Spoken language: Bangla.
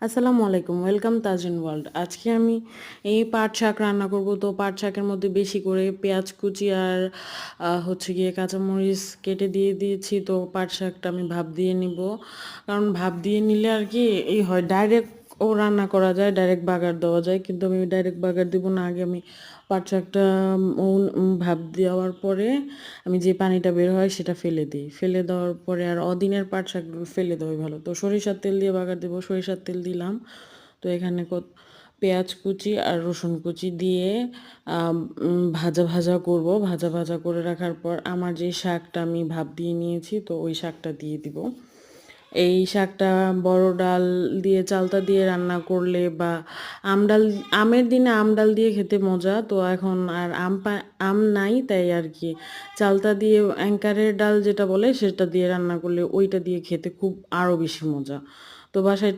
আসসালামু আলাইকুম, ওয়েলকাম তাজিন ওয়ার্ল্ড। আজকে আমি এই পাট শাক রান্না করব। তো পাট শাকের মধ্যে বেশি করে পেঁয়াজ কুচি আর হচ্ছে গিয়ে কাঁচামরিচ কেটে দিয়ে দিয়েছি। তো পাট শাকটা আমি ভাপ দিয়ে নিব, কারণ ভাপ দিয়ে নিলে আর কি এই হয় ডাইরেক্ট রান্না করা যায়, ডাইরেক্ট বাগার দেওয়া যায়, কিন্তু আমি ডাইরেক্ট বাগার দিব না। আগে আমি পাট শাকটা ভাপ দেওয়ার পরে আমি যে পানিটা বের হয় সেটা ফেলে দিই। ফেলে দেওয়ার পরে আর অদিনের পাট শাক ফেলে দেওয়াই ভালো। তো সরিষার তেল দিয়ে বাগার দেবো, সরিষার তেল দিলাম। তো এখানে পেঁয়াজ কুচি আর রসুন কুচি দিয়ে ভাজা ভাজা করব। ভাজা ভাজা করে রাখার পর আমার যে শাকটা আমি ভাপ দিয়ে নিয়েছি, তো ওই শাকটা দিয়ে দিব। এই শাকটা বড় ডাল দিয়ে চালতা দিয়ে রান্না করলে বা ডাল, আমের দিনে ডাল দিয়ে খেতে মজা। তো এখন আর আম নাই, তাই আর কি চালতা দিয়ে অ্যাঙ্কারের ডাল যেটা বলে সেটা দিয়ে রান্না করলে ওইটা দিয়ে খেতে খুব আরও বেশি মজা। তো বাসায়